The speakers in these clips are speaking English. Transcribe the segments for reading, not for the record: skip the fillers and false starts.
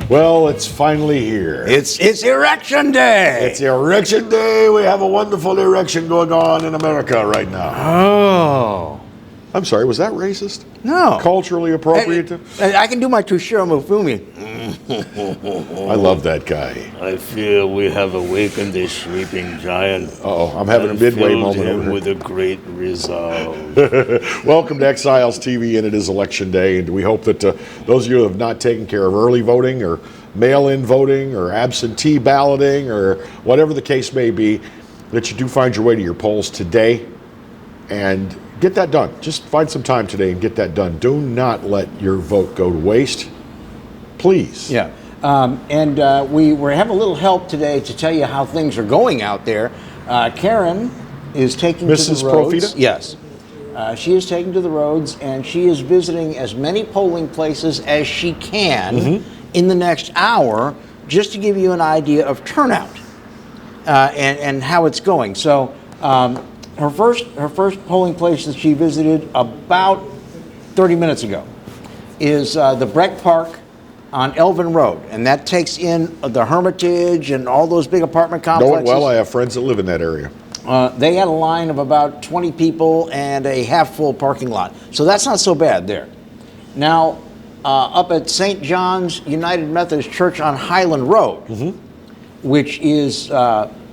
Well, it's finally here. It's erection day. It's erection day. We have a wonderful erection going on in America right now. Oh. I'm sorry, was that racist? No. Culturally appropriate? I can do my Toshiro Mifumi. I love that guy. I fear we have awakened a sleeping giant. Uh-oh, I'm having a midway filled moment him over here. with a great resolve. Welcome to Exiles TV, and it is election day, and we hope that those of you who have not taken care of early voting or mail-in voting or absentee balloting or whatever the case may be, that you do find your way to your polls today and get that done. Just find some time today and get that done. Do not let your vote go to waste, please. Yeah. We have a little help today to tell you how things are going out there. Karen is taking Mrs. to the roads. Profita? Yes. She is taking to the roads, and she is visiting as many polling places as she can in the next hour, just to give you an idea of turnout and how it's going. So her first polling place that she visited about 30 minutes ago is the Breck Park on Elvin Road, and that takes in the Hermitage and all those big apartment complexes. Know it well. I have friends that live in that area. They had a line of about 20 people and a half-full parking lot, so that's not so bad there. Now, up at St. John's United Methodist Church on Highland Road, which is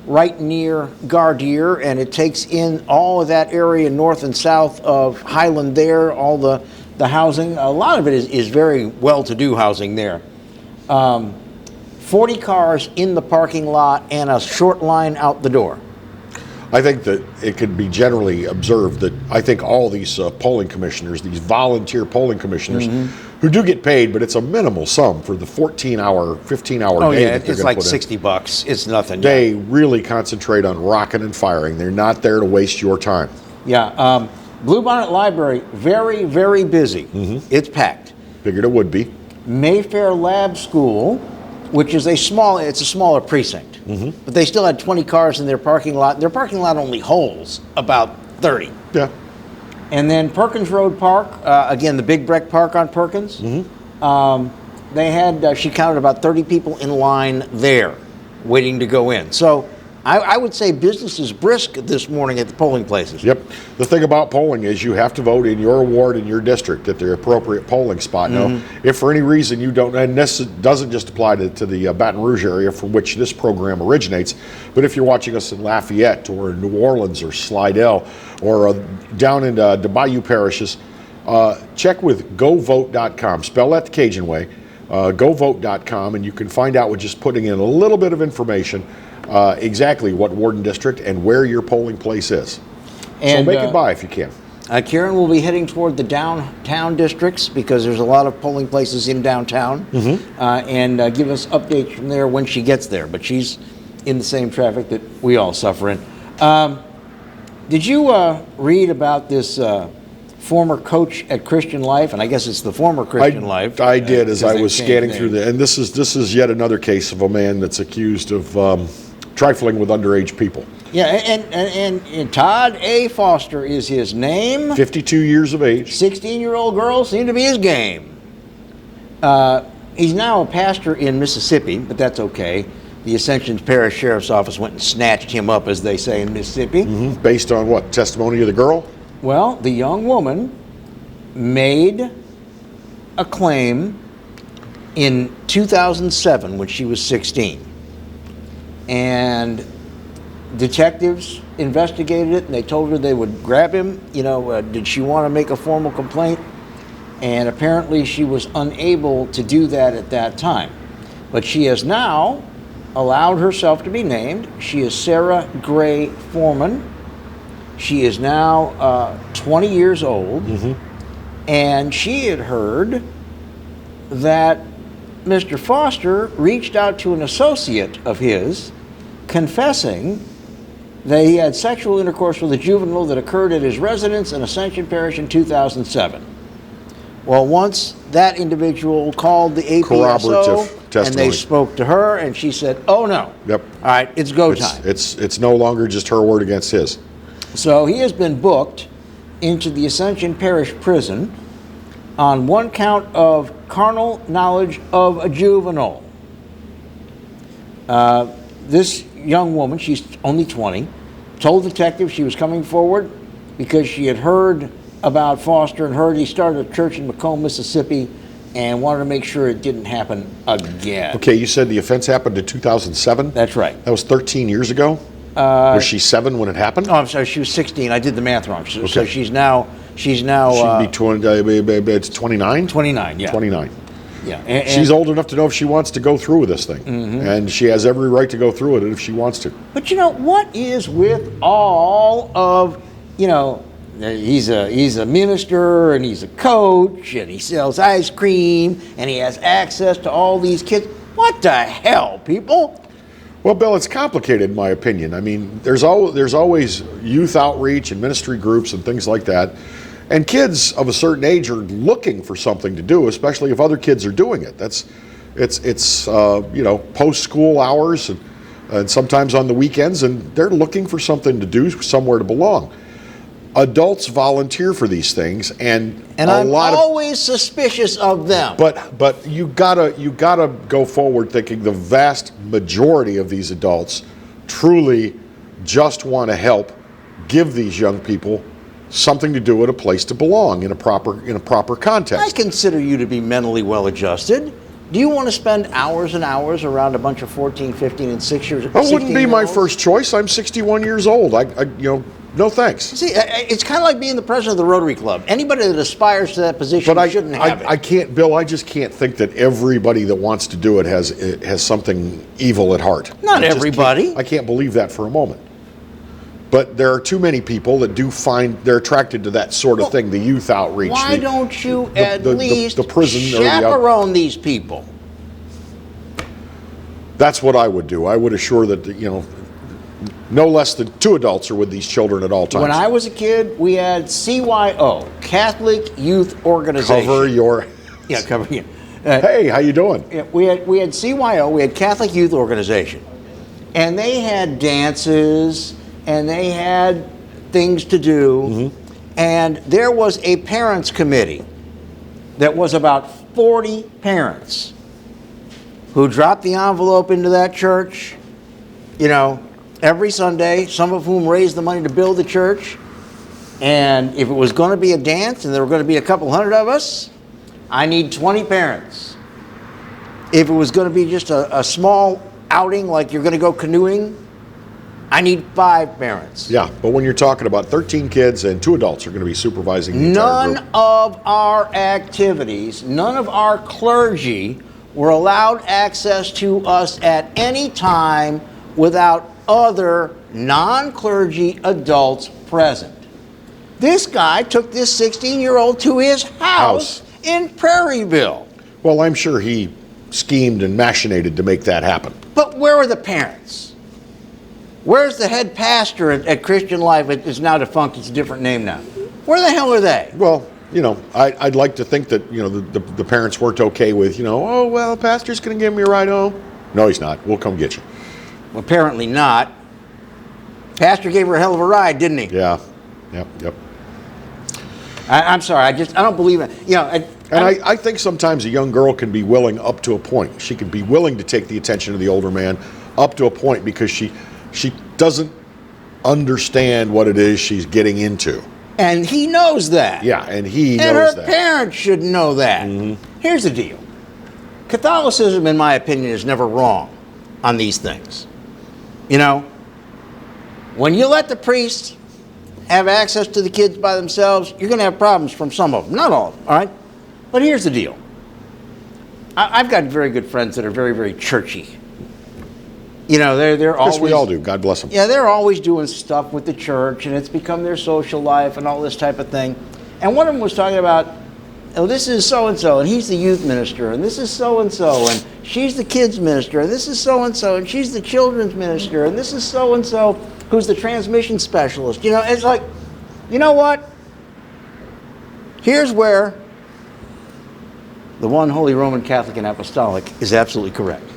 right near Gardier, and it takes in all of that area north and south of Highland there, all the housing. A lot of it is very well-to-do housing there. 40 cars in the parking lot and a short line out the door. I think that it could be generally observed that I think all these polling commissioners, these volunteer polling commissioners, who do get paid, but it's a minimal sum for the 14-hour, 15-hour day that they're it's going like to put in. $60. It's nothing. They really concentrate on rocking and firing. They're not there to waste your time. Yeah. Bluebonnet Library, very, very busy. It's packed. Figured it would be. Mayfair Lab School, which is a smaller precinct, but they still had 20 cars in their parking lot. Their parking lot only holds about 30. Yeah. And then Perkins Road Park, again, the big Breck Park on Perkins. They had, she counted about 30 people in line there waiting to go in. So I would say business is brisk this morning at the polling places. Yep. The thing about polling is you have to vote in your ward and your district at the appropriate polling spot. Now, if for any reason you don't, and this doesn't just apply to the Baton Rouge area from which this program originates, but if you're watching us in Lafayette or New Orleans or Slidell or down in the Bayou parishes, check with govote.com. Spell that the Cajun way, govote.com, and you can find out with just putting in a little bit of information exactly what warden district and where your polling place is. And, so make it by if you can. Karen will be heading toward the downtown districts because there's a lot of polling places in downtown, and give us updates from there when she gets there. But she's in the same traffic that we all suffer in. Did you read about this former coach at Christian Life? And I guess it's the former Christian Life. I did as I was scanning name. through and this is yet another case of a man that's accused of trifling with underage people. Yeah, and Todd A. Foster is his name. 52 years of age. 16-year-old girls seem to be his game. He's now a pastor in Mississippi, but that's okay. The Ascension Parish Sheriff's Office went and snatched him up, as they say in Mississippi. Based on what? Testimony of the girl? Well, the young woman made a claim in 2007 when she was 16. And detectives investigated it, and they told her they would grab him. Did she want to make a formal complaint? And apparently she was unable to do that at that time. But she has now allowed herself to be named. She is Sarah Gray Foreman. She is now 20 years old, and she had heard that Mr. Foster reached out to an associate of his, confessing that he had sexual intercourse with a juvenile that occurred at his residence in Ascension Parish in 2007. Well, once that individual called the APSO, Corroborative testimony. and they spoke to her, and she said, "Oh no, Yep. all right, it's go time." It's no longer just her word against his. So he has been booked into the Ascension Parish Prison on one count of carnal knowledge of a juvenile. This young woman, she's only 20, told detectives she was coming forward because she had heard about Foster and heard he started a church in Macomb, Mississippi, and wanted to make sure it didn't happen again. Okay, you said the offense happened in 2007? That's right. That was 13 years ago? Was she 7 when it happened? Oh, I'm sorry, she was 16. I did the math wrong. So Okay. she's now She'd be 29? 29, yeah. 29. Yeah. She's old enough to know if she wants to go through with this thing. And she has every right to go through with it if she wants to. But you know, what is with all of, he's a minister and he's a coach and he sells ice cream and he has access to all these kids. What the hell, people? Well, Bill, it's complicated in my opinion. I mean, there's always youth outreach and ministry groups and things like that. And kids of a certain age are looking for something to do, especially if other kids are doing it. It's post-school hours and sometimes on the weekends, and they're looking for something to do, somewhere to belong. Adults volunteer for these things, and I'm always suspicious of them. But you gotta go forward thinking the vast majority of these adults truly just want to help give these young people something to do at a place to belong in a proper context. I consider you to be mentally well-adjusted. Do you want to spend hours and hours around a bunch of 14, 15, and 6 years? That wouldn't be my first choice. I'm 61 years old. No thanks. See, it's kind of like being the president of the Rotary Club. Anybody that aspires to that position shouldn't have it. I can't, Bill. I just can't think that everybody that wants to do it has something evil at heart. Not everybody. I can't believe that for a moment. But there are too many people that do find they're attracted to that sort of thing, the youth outreach. Why don't you at least the prison chaperone these people? That's what I would do. I would assure that, no less than 2 adults are with these children at all times. When I was a kid, we had CYO, Catholic Youth Organization. Cover your... Yeah, cover you. Hey, how you doing? Yeah, we had CYO, we had Catholic Youth Organization. And they had dances, and they had things to do. And there was a parents committee that was about 40 parents who dropped the envelope into that church, every Sunday, some of whom raised the money to build the church. And if it was going to be a dance and there were going to be a couple hundred of us, I need 20 parents. If it was going to be just a small outing like you're going to go canoeing, I need 5 parents. Yeah, but when you're talking about 13 kids and 2 adults are going to be supervising the entire group. None of our activities, none of our clergy were allowed access to us at any time without other non-clergy adults present. This guy took this 16-year-old to his house in Prairieville. Well, I'm sure he schemed and machinated to make that happen. But where are the parents? Where's the head pastor at Christian Life? It's now defunct. It's a different name now. Where the hell are they? Well, I'd like to think that, the parents worked okay with, oh, well, pastor's going to give me a ride home. No, he's not. We'll come get you. Well, apparently not. Pastor gave her a hell of a ride, didn't he? Yeah. Yep. I'm sorry. I don't believe it. I think sometimes a young girl can be willing up to a point. She can be willing to take the attention of the older man up to a point because she doesn't understand what it is she's getting into. And he knows that. Yeah, and he and knows her that. parents should know that. Here's the deal. Catholicism, in my opinion, is never wrong on these things. When you let the priests have access to the kids by themselves, you're going to have problems from some of them. Not all of them, all right? But here's the deal. I've got very good friends that are very, very churchy. They're always... Yes, we all do. God bless them. Yeah, they're always doing stuff with the church, and it's become their social life and all this type of thing. And one of them was talking about, this is so-and-so, and he's the youth minister, and this is so-and-so, and she's the kids minister, and this is so-and-so, and she's the children's minister, and this is so-and-so who's the transmission specialist. It's like, you know what? Here's where the one Holy Roman Catholic and Apostolic is absolutely correct.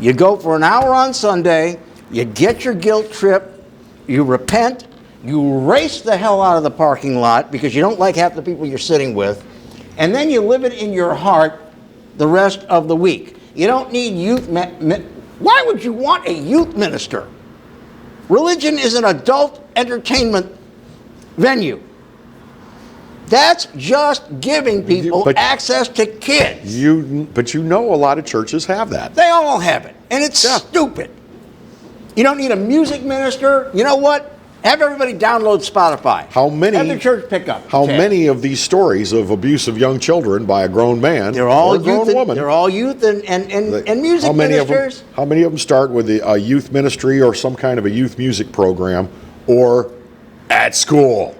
You go for an hour on Sunday, you get your guilt trip, you repent, you race the hell out of the parking lot because you don't like half the people you're sitting with, and then you live it in your heart the rest of the week. You don't need youth Why would you want a youth minister? Religion is an adult entertainment venue. That's just giving people access to kids. But you know a lot of churches have that. They all have it, and it's stupid. You don't need a music minister. You know what? Have everybody download Spotify. Have the church pick up. How many of these stories of abuse of young children by a grown man or a grown woman? They're all youth and music ministers. How many of them start with a youth ministry or some kind of a youth music program or at school?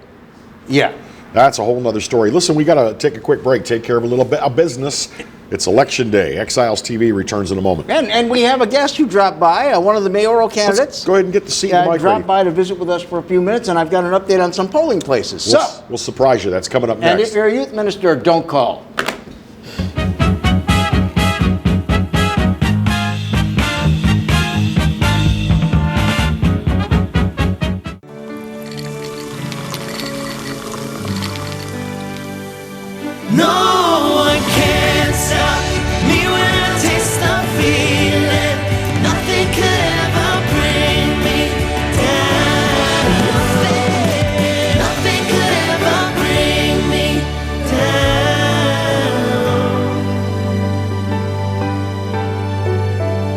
Yeah. That's a whole nother story. Listen, we got to take a quick break, take care of a little bit of business. It's Election Day. Exiles TV returns in a moment. And we have a guest who dropped by, one of the mayoral candidates. Let's go ahead and get the seat in the mic dropped by to visit with us for a few minutes, and I've got an update on some polling places. We'll surprise you. That's coming up next. And if you're a youth minister, don't call.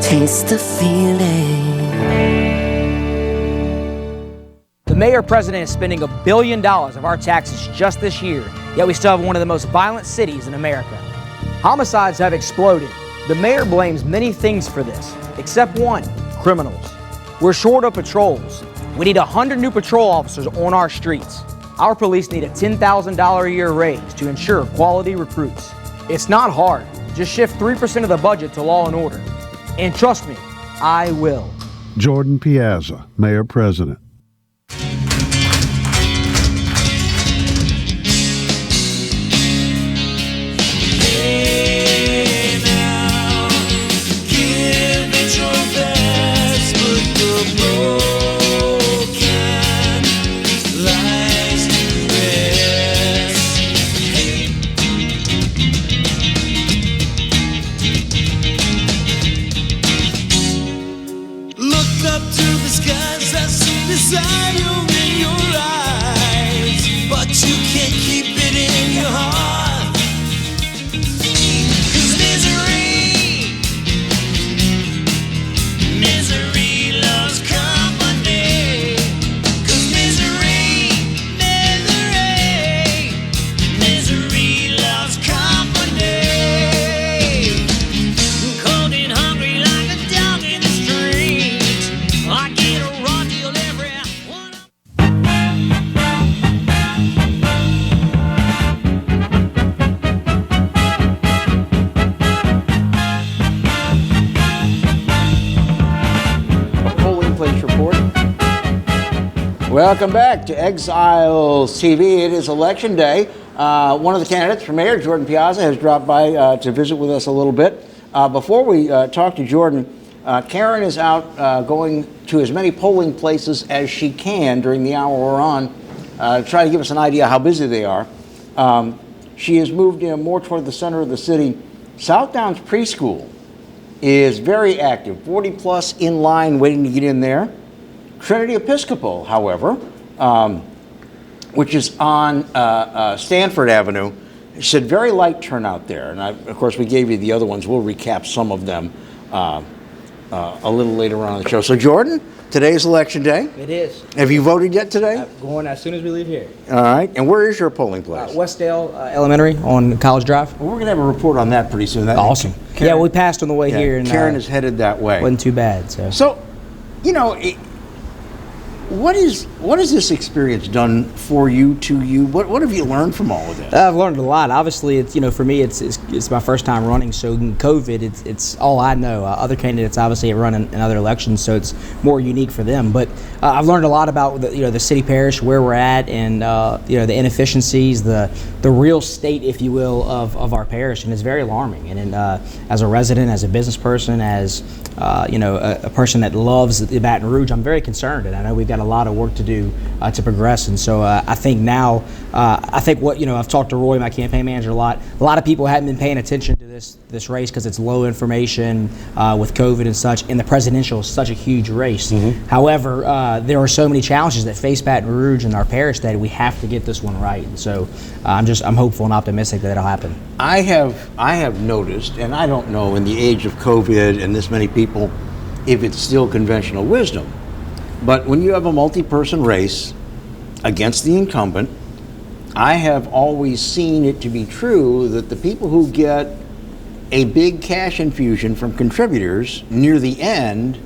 Taste the feeling. The mayor-president is spending $1 billion of our taxes just this year, yet we still have one of the most violent cities in America. Homicides have exploded. The mayor blames many things for this, except one: criminals. We're short of patrols. We need 100 new patrol officers on our streets. Our police need a $10,000 a year raise to ensure quality recruits. It's not hard. Just shift 3% of the budget to law and order. And trust me, I will. Jordan Piazza, Mayor President. Welcome back to Exiles TV. It is Election Day. One of the candidates for mayor, Jordan Piazza, has dropped by to visit with us a little bit. Before we talk to Jordan, Karen is out going to as many polling places as she can during the hour we're on to try to give us an idea how busy they are. She has moved more toward the center of the city. South Downs Preschool is very active, 40 plus in line waiting to get in there. Trinity Episcopal, however, which is on Stanford Avenue, said very light turnout there. And of course, we gave you the other ones. We'll recap some of them a little later on in the show. So, Jordan, today is Election Day. It is. Have you voted yet today? I'm going as soon as we leave here. All right. And where is your polling place? Westdale Elementary on College Drive. Well, we're going to have a report on that pretty soon. Awesome. Karen, yeah, we passed on the way here. And Karen is headed that way. Wasn't too bad. So you know, what has this experience done for you, to you? What have you learned from all of this? I've learned a lot. Obviously, it's for me, it's my first time running. So in COVID, it's all I know. Other candidates obviously have run in other elections, so it's more unique for them. But I've learned a lot about the city parish, where we're at, and the inefficiencies, the real state, if you will, of our parish, and it's very alarming. And as a resident, as a business person, as a person that loves the Baton Rouge, I'm very concerned, and I know we've got a lot of work to do to progress. And so I think now, I've talked to Roy, my campaign manager, a lot. A lot of people hadn't been paying attention to this race because it's low information with COVID and such, and the presidential is such a huge race. However, there are so many challenges that face Baton Rouge and our parish that we have to get this one right. And so I'm hopeful and optimistic that it'll happen. I have noticed, and I don't know in the age of COVID and this many people if it's still conventional wisdom, but when you have a multi-person race against the incumbent, I have always seen it to be true that the people who get a big cash infusion from contributors near the end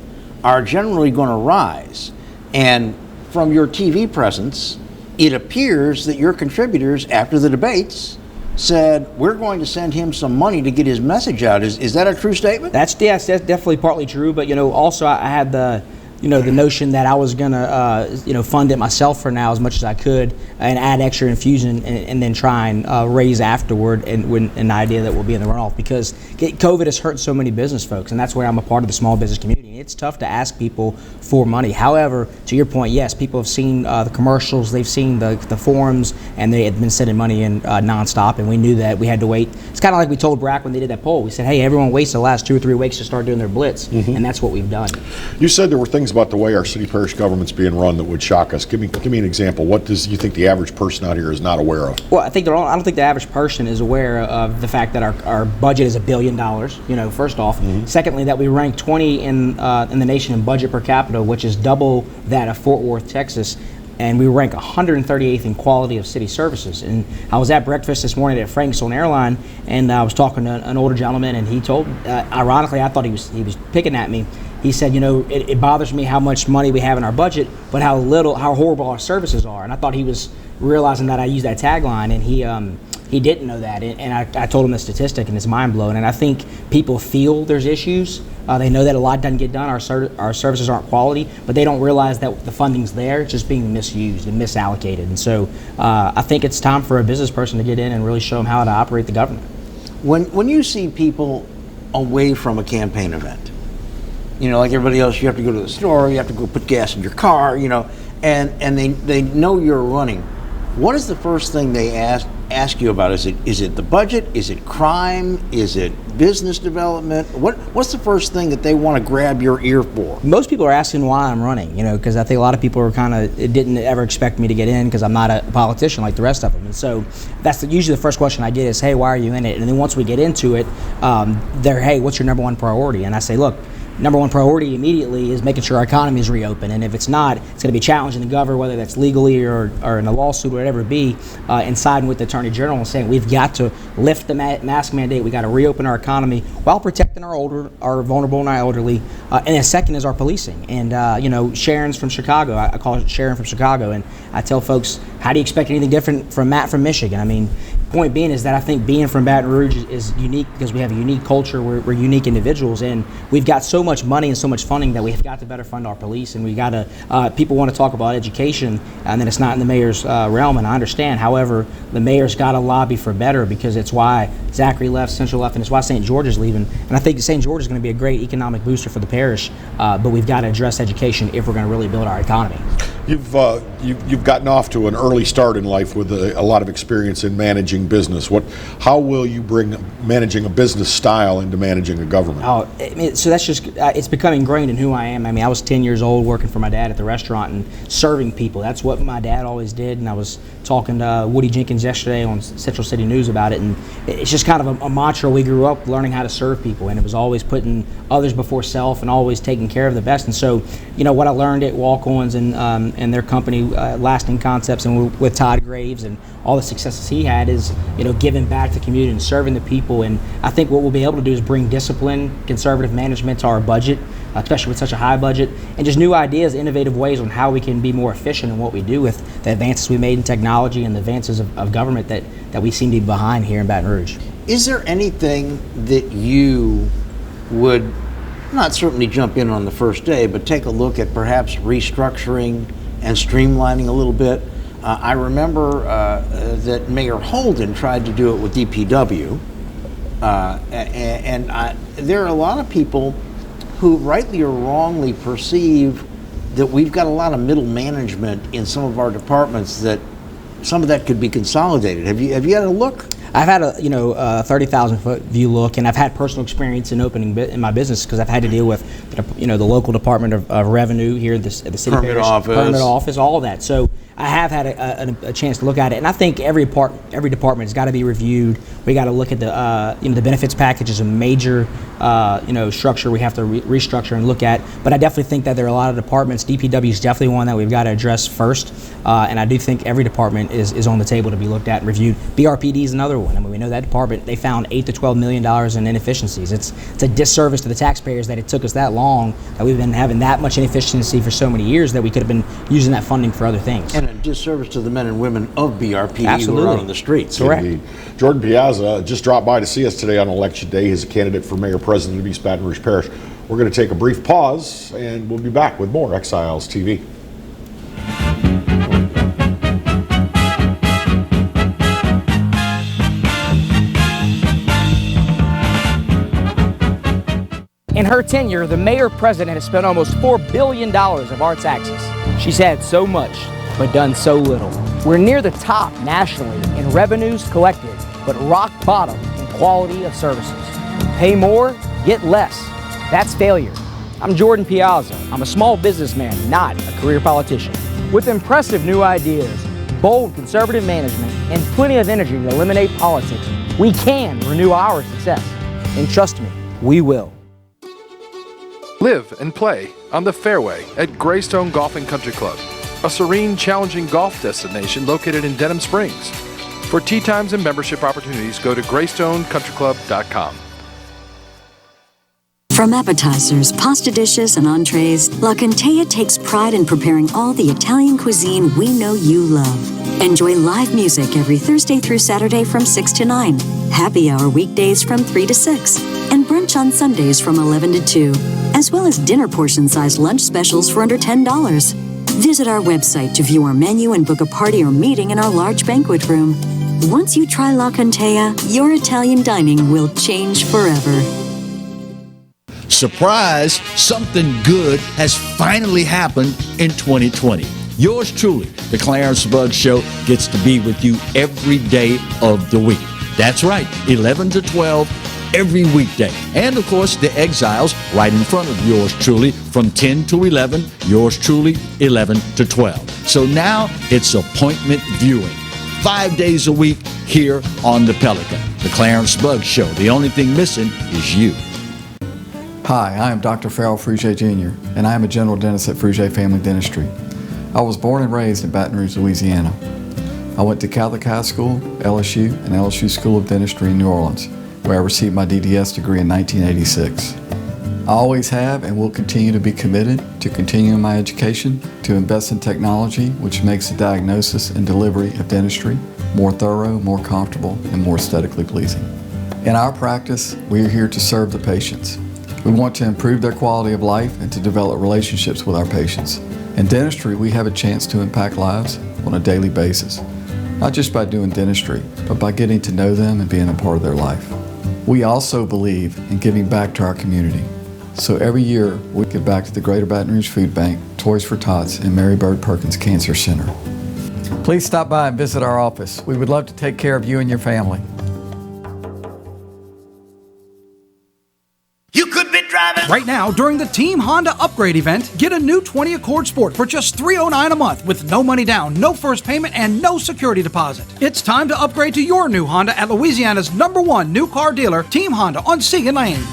are generally going to rise. And from your TV presence, it appears that your contributors, after the debates, said, we're going to send him some money to get his message out. Is that a true statement? That's definitely partly true, but also I had the notion that I was gonna fund it myself for now as much as I could and add extra infusion and then try and raise afterward and when an idea that will be in the runoff, because COVID has hurt so many business folks, and that's why I'm a part of the small business community. It's tough to ask people for money. However, to your point, yes, people have seen the commercials, they've seen the forums, and they had been sending money in nonstop, and we knew that we had to wait. It's kind of like we told BRAC when they did that poll. We said, hey, everyone waits the last 2 or 3 weeks to start doing their blitz, and that's what we've done. You said there were things about the way our city parish government's being run that would shock us. Give me an example. What does you think the average person out here is not aware of? Well, I don't think the average person is aware of the fact that our budget is $1 billion. First off. Secondly, that we rank 20 in the nation in budget per capita, which is double that of Fort Worth, Texas. And we rank 138th in quality of city services. And I was at breakfast this morning at Frank's on Airline, and I was talking to an older gentleman, and he told, ironically, I thought he was picking at me. He said, it bothers me how much money we have in our budget, but how horrible our services are. And I thought he was realizing that I used that tagline, and he didn't know that. And I told him the statistic, and it's mind blowing. And I think people feel there's issues. They know that a lot doesn't get done. Our services aren't quality, but they don't realize that the funding's there. It's just being misused and misallocated. And so I think it's time for a business person to get in and really show them how to operate the government. When you see people away from a campaign event, like everybody else, you have to go to the store, you have to go put gas in your car, and they know you're running. What is the first thing they ask you about? Is it the budget? Is it crime? Is it business development? What's the first thing that they want to grab your ear for? Most people are asking why I'm running, because I think a lot of people are didn't ever expect me to get in because I'm not a politician like the rest of them. And so that's usually the first question I get is, hey, why are you in it? And then once we get into it, they're, hey, what's your number one priority? And I say, look, number one priority immediately is making sure our economy is reopened, and if it's not, it's going to be challenging the governor, whether that's legally or in a lawsuit or whatever it be, and siding with the Attorney General and saying we've got to lift the mask mandate, we got to reopen our economy while protecting our vulnerable and our elderly. And then second is our policing. And Sharon's from Chicago. I call it Sharon from Chicago, and I tell folks, how do you expect anything different from Matt from Michigan? I mean, point being is that I think being from Baton Rouge is unique because we have a unique culture. We're unique individuals, and we've got so much money and so much funding that we've got to better fund our police. And we got to. People want to talk about education, and then it's not in the mayor's realm, and I understand. However, the mayor's got to lobby for better because it's why Zachary left, Central left, and it's why St. George is leaving. And I think St. George is going to be a great economic booster for the parish, but we've got to address education if we're going to really build our economy. You've gotten off to an early start in life with a lot of experience in managing business. How will you bring managing a business style into managing a government? So that's just it's become ingrained in who I am. I mean, I was 10 years old working for my dad at the restaurant and serving people. That's what my dad always did. And I was talking to Woody Jenkins yesterday on Central City News about it, and it's just kind of a mantra. We grew up learning how to serve people, and it was always putting others before self and always taking care of the best. And so, what I learned at Walk-Ons and their company, Lasting Concepts, and with Todd Graves and all the successes he had is, giving back to the community and serving the people. And I think what we'll be able to do is bring discipline, conservative management to our budget, especially with such a high budget, and just new ideas, innovative ways on how we can be more efficient in what we do with the advances we made in technology and the advances of government that we seem to be behind here in Baton Rouge. Is there anything that you would not certainly jump in on the first day, but take a look at perhaps restructuring and streamlining a little bit? I remember that Mayor Holden tried to do it with DPW, and there are a lot of people who rightly or wrongly perceive that we've got a lot of middle management in some of our departments, that some of that could be consolidated. Have you had a look? I've had a 30,000-foot view look, and I've had personal experience in opening in my business because I've had to deal with the local Department of Revenue here at the city Permit office, all of that. So I have had a chance to look at it, and I think every department has got to be reviewed. We got to look at the benefits package is a major structure we have to restructure and look at. But I definitely think that there are a lot of departments. DPW is definitely one that we've got to address first, and I do think every department is on the table to be looked at and reviewed. BRPD is another one. I mean, we know that department, they found $8 to $12 million in inefficiencies. It's a disservice to the taxpayers that it took us that long, that we've been having that much inefficiency for so many years that we could have been using that funding for other things. And a disservice to the men and women of BRPD Absolutely. who are out on the streets. Correct. Indeed. Jordan Piazza just dropped by to see us today on Election Day. He's a candidate for Mayor President of East Baton Rouge Parish. We're going to take a brief pause, and we'll be back with more Exiles TV. In her tenure, the mayor-president has spent almost $4 billion of our taxes. She's had so much, but done so little. We're near the top nationally in revenues collected, but rock bottom in quality of services. Pay more, get less. That's failure. I'm Jordan Piazza. I'm a small businessman, not a career politician. With impressive new ideas, bold conservative management, and plenty of energy to eliminate politics, we can renew our success. And trust me, we will. Live and play on the fairway at Greystone Golf and Country Club, a serene, challenging golf destination located in Denham Springs. For tee times and membership opportunities, go to greystonecountryclub.com. From appetizers, pasta dishes, and entrees, La Contea takes pride in preparing all the Italian cuisine we know you love. Enjoy live music every Thursday through Saturday from 6 to 9, happy hour weekdays from 3 to 6, and brunch on Sundays from 11 to 2, as well as dinner portion-sized lunch specials for under $10. Visit our website to view our menu and book a party or meeting in our large banquet room. Once you try La Contea, your Italian dining will change forever. Surprise, something good has finally happened in 2020. Yours truly, the Clarence Bugg Show, gets to be with you every day of the week. That's right, 11 to 12 every weekday. And of course, the Exiles right in front of yours truly from 10 to 11, yours truly 11 to 12. So now it's appointment viewing. 5 days a week here on the Pelican. The Clarence Bugg Show. The only thing missing is you. Hi, I am Dr. Farrell Fruge Jr., and I am a general dentist at Fruge Family Dentistry. I was born and raised in Baton Rouge, Louisiana. I went to Catholic High School, LSU, and LSU School of Dentistry in New Orleans, where I received my DDS degree in 1986. I always have and will continue to be committed to continuing my education, to invest in technology which makes the diagnosis and delivery of dentistry more thorough, more comfortable, and more aesthetically pleasing. In our practice, we are here to serve the patients. We want to improve their quality of life and to develop relationships with our patients. In dentistry, we have a chance to impact lives on a daily basis, not just by doing dentistry, but by getting to know them and being a part of their life. We also believe in giving back to our community. So every year, we give back to the Greater Baton Rouge Food Bank, Toys for Tots, and Mary Bird Perkins Cancer Center. Please stop by and visit our office. We would love to take care of you and your family. Right now, during the Team Honda Upgrade event, get a new 20 Accord Sport for just $309 a month with no money down, no first payment, and no security deposit. It's time to upgrade to your new Honda at Louisiana's #1 new car dealer, Team Honda on Segan Lane.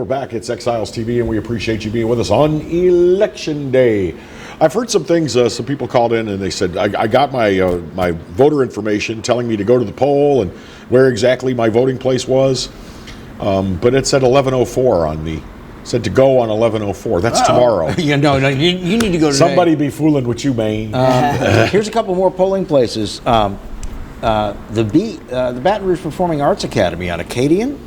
Back. It's Exiles TV, and we appreciate you being with us on Election Day. I've heard some things. Some people called in and they said, I got my my voter information telling me to go to the poll and where exactly my voting place was, but it said 11:04 on the. Said to go on 11:04. That's tomorrow. You need to go today. Somebody be fooling with you, Maine. Here's a couple more polling places. The Baton Rouge Performing Arts Academy on Acadian.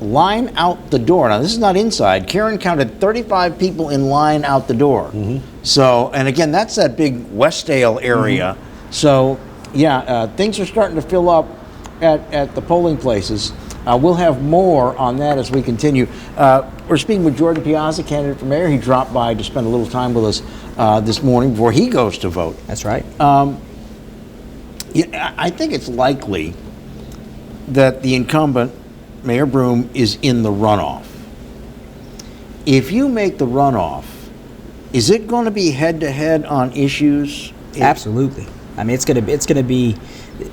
Line out the door. Now, this is not inside. Karen counted 35 people in line out the door. Mm-hmm. So, and again, that's that big Westdale area. Mm-hmm. So, yeah, things are starting to fill up. at the polling places. We'll have more on that as we continue. We're speaking with Jordan Piazza, candidate for mayor. He dropped by to spend a little time with us this morning before he goes to vote. That's right. I think it's likely that the incumbent, Mayor Broome, is in the runoff. If you make the runoff, is it going to be head-to-head on issues? Absolutely. I mean, it's gonna be.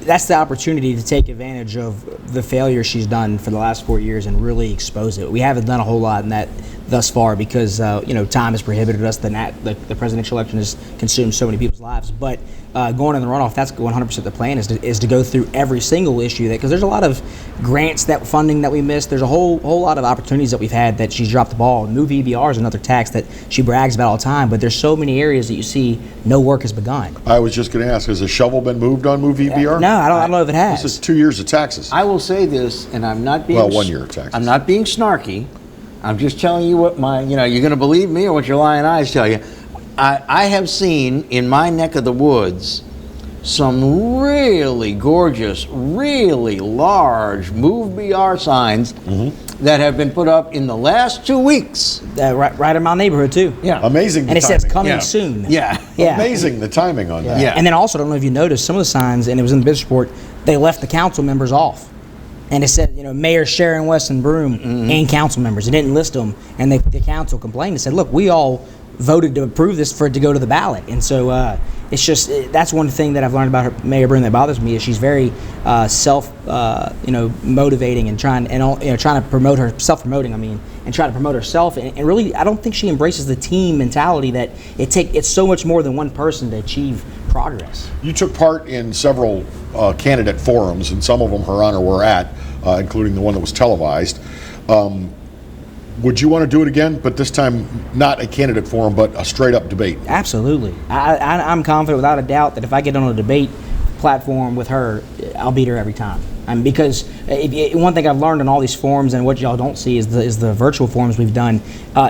That's the opportunity to take advantage of the failure she's done for the last 4 years and really expose it. We haven't done a whole lot in that thus far because time has prohibited us. The presidential election has consumed so many people's lives. But going in the runoff, that's 100% the plan is to go through every single issue because there's a lot of grants, that funding that we missed. There's a whole lot of opportunities that we've had that she's dropped the ball. Move EBR is another tax that she brags about all the time, but there's so many areas that you see no work has begun. I was just going to ask, has a shovel been moved on Move EBR? No, I don't know if it has. This is 2 years of taxes. I will say this, and I'm not being 1 year of taxes. I'm not being snarky. I'm just telling you what you're going to believe me or what your lying eyes tell you. I have seen in my neck of the woods some really gorgeous, really large Move BR signs that have been put up in the last 2 weeks. Right in my neighborhood too. Yeah. Amazing. And it says timing. coming soon. Yeah. Amazing the timing on that. Yeah. And then also, I don't know if you noticed, some of the signs, and it was in the business report, they left the council members off. And it said, Mayor Sharon Weston Broome and council members. It didn't list them. And the council complained and said, look, we all voted to approve this for it to go to the ballot. And so it's just, that's one thing that I've learned about her, Mayor Broome, that bothers me is she's very motivating and trying to promote her, self-promoting, and try to promote herself. And really, I don't think she embraces the team mentality that it's so much more than one person to achieve progress. You took part in several candidate forums, and some of them Her Honor were at, including the one that was televised. Would you want to do it again, but this time not a candidate forum, but a straight-up debate? Absolutely. I'm confident without a doubt that if I get on a debate platform with her, I'll beat her every time. Because one thing I've learned in all these forums and what y'all don't see is the virtual forums we've done,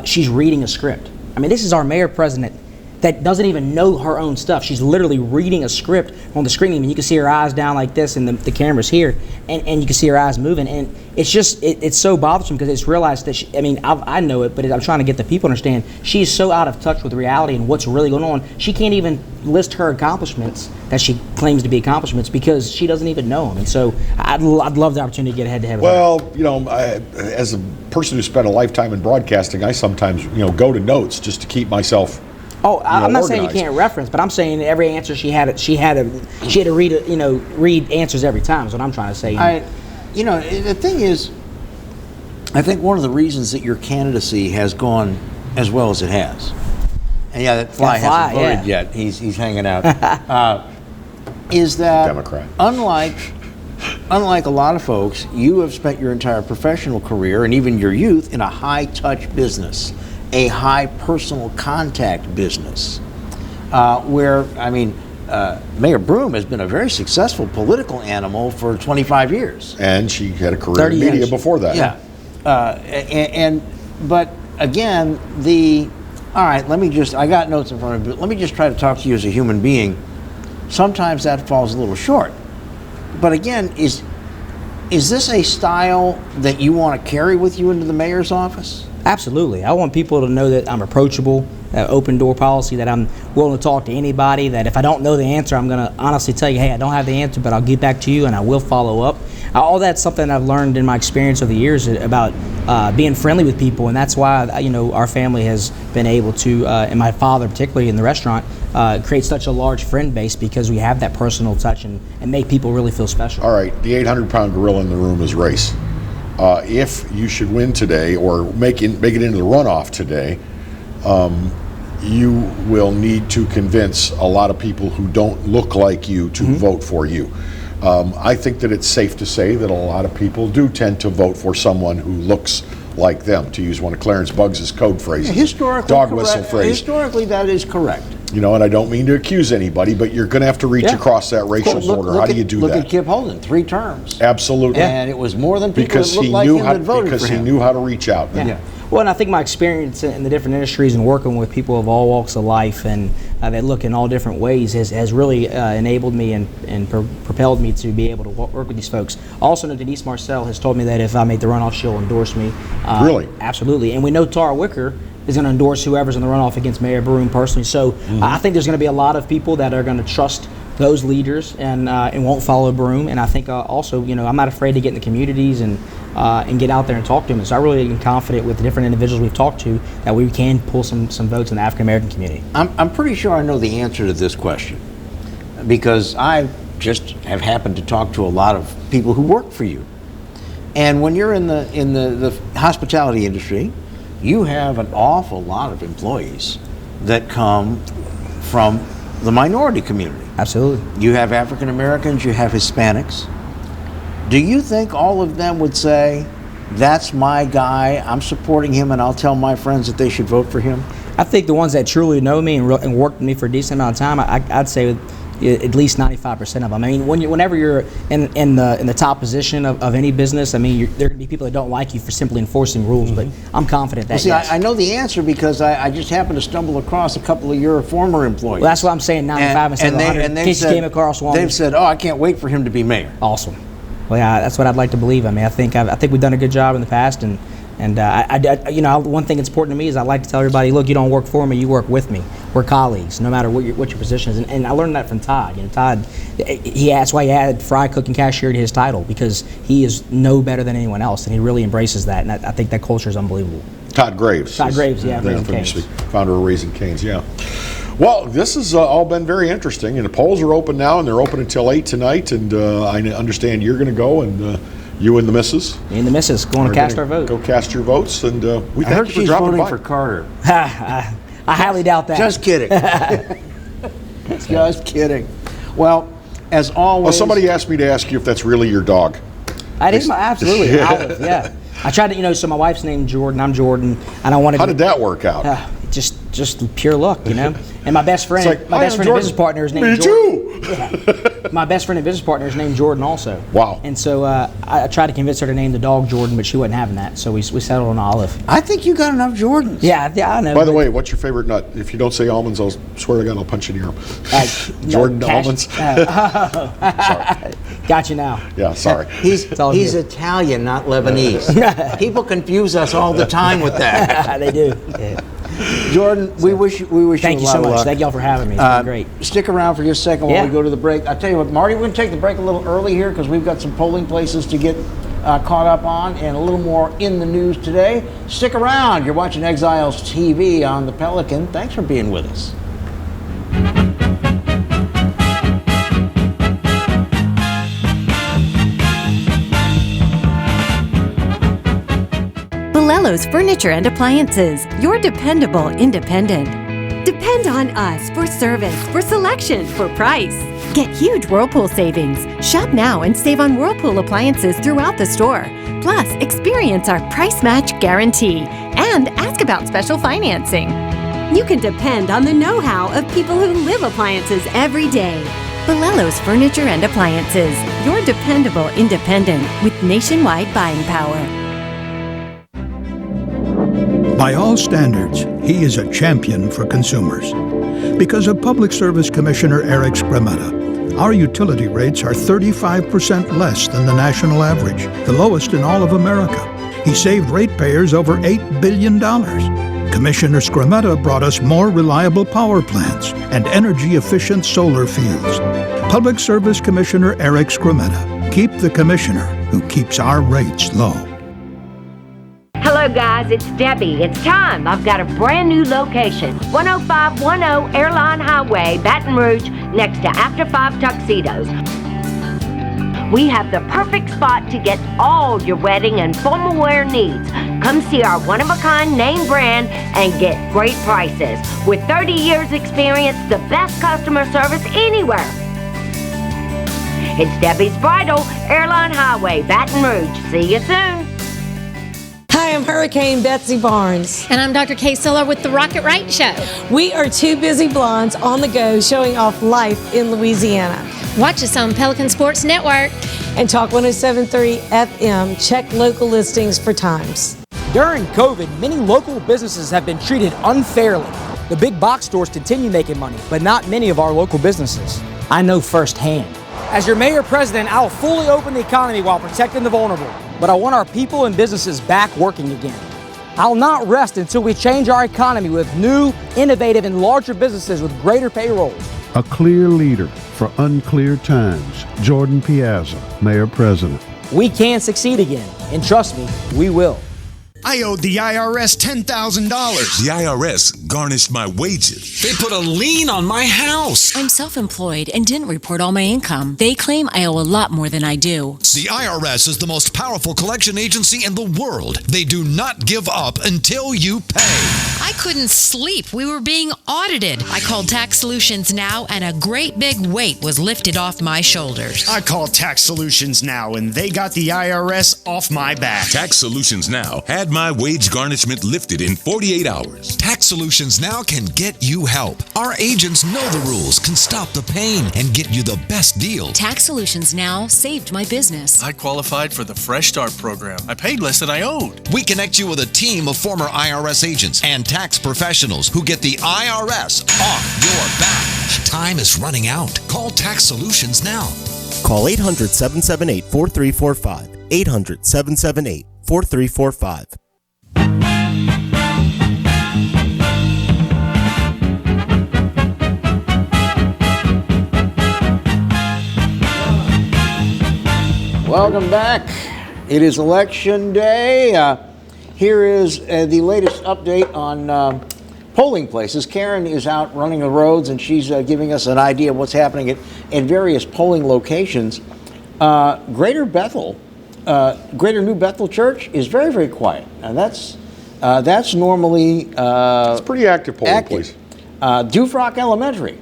she's reading a script. This is our mayor president that doesn't even know her own stuff. She's literally reading a script on the screen. You can see her eyes down like this and the camera's here, and you can see her eyes moving. And it's just, it's so bothersome because it's realized that I know it, but I'm trying to get the people to understand she's so out of touch with reality and what's really going on. She can't even list her accomplishments that she claims to be accomplishments because she doesn't even know them. And so I'd love the opportunity to get head-to-head with her. Well, as a person who spent a lifetime in broadcasting, I sometimes, go to notes just to keep myself I'm not saying you organized. can't reference, but I'm saying every answer she had to read answers every time. Is what I'm trying to say. The thing is, I think one of the reasons that your candidacy has gone as well as it has, and that fly hasn't voted yet. He's hanging out. Is that Democrat? Unlike a lot of folks, you have spent your entire professional career and even your youth in a high-touch business, a high personal contact business, where Mayor Broome has been a very successful political animal for 25 years. And she had a career in media before that. Yeah. But again, I got notes in front of me, but let me just try to talk to you as a human being. Sometimes that falls a little short. But again, is this a style that you want to carry with you into the mayor's office? Absolutely. I want people to know that I'm approachable, open door policy, that I'm willing to talk to anybody, that if I don't know the answer, I'm going to honestly tell you, hey, I don't have the answer, but I'll get back to you and I will follow up. All that's something I've learned in my experience over the years about being friendly with people, and that's why our family has been able to, and my father particularly in the restaurant, create such a large friend base because we have that personal touch and make people really feel special. All right, the 800-pound gorilla in the room is race. If you should win today or make it into the runoff today, you will need to convince a lot of people who don't look like you to vote for you. I think that it's safe to say that a lot of people do tend to vote for someone who looks like them, to use one of Clarence Buggs' code phrases. Historically, dog whistle phrase. Historically, that is correct. And I don't mean to accuse anybody, but you're going to have to reach across that racial border. How do you do that? Look at Kip Holden, 3 terms. Absolutely. And it was more than people because that looked he like knew him how that voted because for he him. knew how to reach out. Yeah. Well, and I think my experience in the different industries and working with people of all walks of life and that look in all different ways has really enabled me and propelled me to be able to work with these folks. Also, know Denise Marcel has told me that if I make the runoff, she'll endorse me. Really? Absolutely. And we know Tara Wicker is going to endorse whoever's in the runoff against Mayor Broome personally. So I think there's going to be a lot of people that are going to trust those leaders and won't follow Broome. And I think also, I'm not afraid to get in the communities and get out there and talk to them. So I really am confident with the different individuals we've talked to that we can pull some votes in the African American community. I'm pretty sure I know the answer to this question because I just have happened to talk to a lot of people who work for you. And when you're in the hospitality industry, you have an awful lot of employees that come from the minority community. Absolutely. You have African Americans, you have Hispanics. Do you think all of them would say, that's my guy, I'm supporting him, and I'll tell my friends that they should vote for him? I think the ones that truly know me and worked with me for a decent amount of time, I'd say at least 95% of them. I mean, whenever you're in the top position of any business, I mean, there are going to be people that don't like you for simply enforcing rules, but I'm confident that, well, see, yes. I know the answer because I just happened to stumble across a couple of your former employees. Well, that's why I'm saying 95 instead of 100. They've said, oh, I can't wait for him to be mayor. Awesome. Well, yeah, that's what I'd like to believe. I mean, I think we've done a good job in the past, and one thing that's important to me is I like to tell everybody, look, you don't work for me, you work with me. We're colleagues, no matter what your position is. And I learned that from Todd. Todd, that's why he added fry, cook, and cashier to his title, because he is no better than anyone else, and he really embraces that. And I think that culture is unbelievable. Todd Graves. Founder of Raising Cane's, yeah. Well, this has all been very interesting, and the polls are open now, and they're open until 8 tonight, and I understand you're going to go, and you and the missus. Me and the missus going to cast our vote. Go cast your votes, and we I heard thank you she's for dropping voting by. for Carter. I highly doubt that. Just kidding. Just kidding. Well, as always. Well, somebody asked me to ask you if that's really your dog. That is absolutely. Olive, yeah. I tried to, so my wife's named Jordan. I'm Jordan, and I wanted. How did that work out? Just pure luck, And my best friend, and business partner is named Jordan. Yeah. My best friend and business partner is named Jordan also. Wow. And so I tried to convince her to name the dog Jordan, but she wasn't having that. So we settled on Olive. I think you got enough Jordans. Yeah, I know. By the way, what's your favorite nut? If you don't say almonds, I'll swear to God I'll punch you in your arm. Jordan almonds. Sorry. Got you now. Yeah, sorry. He's Italian, not Lebanese. People confuse us all the time with that. They do. Yeah. Jordan, we wish you a lot of luck. Thank you so much. Thank y'all for having me. It's been great. Stick around for just a second while we go to the break. I'll tell you what, Marty, we're going to take the break a little early here because we've got some polling places to get caught up on and a little more in the news today. Stick around. You're watching Exiles TV on the Pelican. Thanks for being with us. Belello's Furniture and Appliances, your dependable independent. Depend on us for service, for selection, for price. Get huge Whirlpool savings. Shop now and save on Whirlpool appliances throughout the store. Plus, experience our price match guarantee and ask about special financing. You can depend on the know-how of people who live appliances every day. Belello's Furniture and Appliances, your dependable independent with nationwide buying power. By all standards, he is a champion for consumers. Because of Public Service Commissioner Eric Scrametta, our utility rates are 35% less than the national average, the lowest in all of America. He saved ratepayers over $8 billion. Commissioner Scrametta brought us more reliable power plants and energy-efficient solar fields. Public Service Commissioner Eric Scrametta. Keep the commissioner who keeps our rates low. Hello guys, it's Debbie. It's time. I've got a brand new location. 10510 Airline Highway, Baton Rouge, next to After 5 Tuxedos. We have the perfect spot to get all your wedding and formal wear needs. Come see our one-of-a-kind name brand and get great prices. With 30 years experience, the best customer service anywhere. It's Debbie's Bridal, Airline Highway, Baton Rouge. See you soon. Hi, I'm Hurricane Betsy Barnes. And I'm Dr. Kay Siller with The Rocket Right Show. We are two busy blondes on the go showing off life in Louisiana. Watch us on Pelican Sports Network. And Talk 107.3 FM. Check local listings for times. During COVID, many local businesses have been treated unfairly. The big box stores continue making money, but not many of our local businesses. I know firsthand. As your mayor president, I'll fully open the economy while protecting the vulnerable, but I want our people and businesses back working again. I'll not rest until we change our economy with new, innovative, and larger businesses with greater payrolls. A clear leader for unclear times. Jordan Piazza, Mayor President. We can succeed again, and trust me, we will. I owed the IRS $10,000. The IRS garnished my wages. They put a lien on my house. I'm self-employed and didn't report all my income. They claim I owe a lot more than I do. The IRS is the most powerful collection agency in the world. They do not give up until you pay. I couldn't sleep. We were being audited. I called Tax Solutions Now, and a great big weight was lifted off my shoulders. I called Tax Solutions Now, and they got the IRS off my back. Tax Solutions Now had my wage garnishment lifted in 48 hours. Tax Solutions Now can get you help. Our agents know the rules, can stop the pain, and get you the best deal. Tax Solutions Now saved my business. I qualified for the Fresh Start program. I paid less than I owed. We connect you with a team of former IRS agents and tax professionals who get the IRS off your back. Time is running out. Call Tax Solutions now. Call 800-778-4345. 800-778-4345. Welcome back. It is election day. Here is the latest update on polling places. Karen is out running the roads, and she's giving us an idea of what's happening at various polling locations. Greater New Bethel Church is very, very quiet. And that's normally it's pretty active polling place. Dufrock Elementary,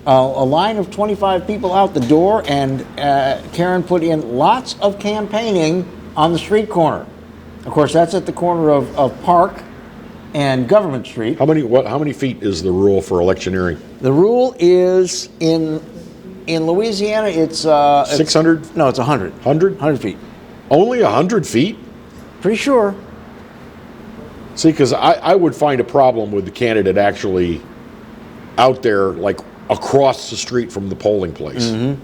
a line of 25 people out the door, and Karen put in lots of campaigning on the street corner. Of course, that's at the corner of Park and Government Street. How many feet is the rule for electioneering? The rule is in Louisiana, it's 600? No, it's 100. 100 feet. Only 100 feet? Pretty sure. See, because I would find a problem with the candidate actually out there, like across the street from the polling place. Mm-hmm.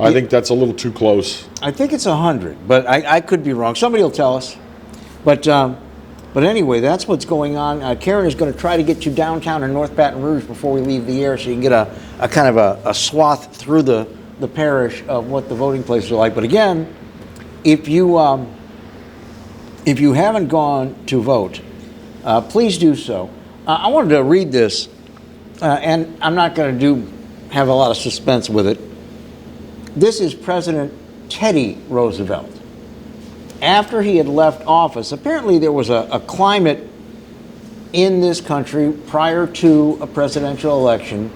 I think that's a little too close. I think it's 100, but I could be wrong. Somebody will tell us. But anyway, that's what's going on. Karen is going to try to get you downtown in North Baton Rouge before we leave the air, so you can get a kind of a swath through the parish of what the voting places are like. But again, if you haven't gone to vote, please do so. I wanted to read this, and I'm not going to have a lot of suspense with it. This is President Teddy Roosevelt. After he had left office, apparently there was a climate in this country prior to a presidential election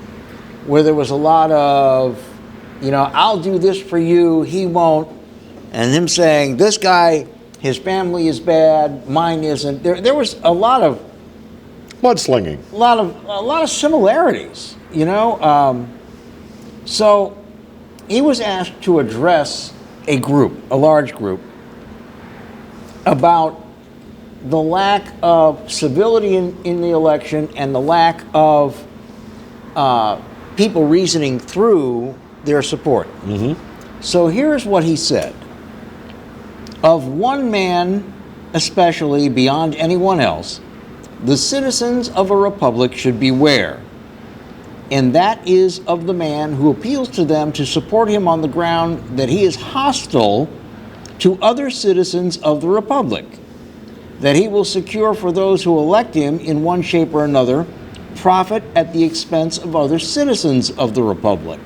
where there was a lot of, I'll do this for you, he won't, and him saying, this guy, his family is bad, mine isn't. There was a lot of mudslinging, a lot of similarities, So he was asked to address a large group, about the lack of civility in the election and the lack of people reasoning through their support. Mm-hmm. So here's what he said. Of one man, especially beyond anyone else, the citizens of a republic should beware. And that is of the man who appeals to them to support him on the ground that he is hostile to other citizens of the republic, that he will secure for those who elect him in one shape or another profit at the expense of other citizens of the republic.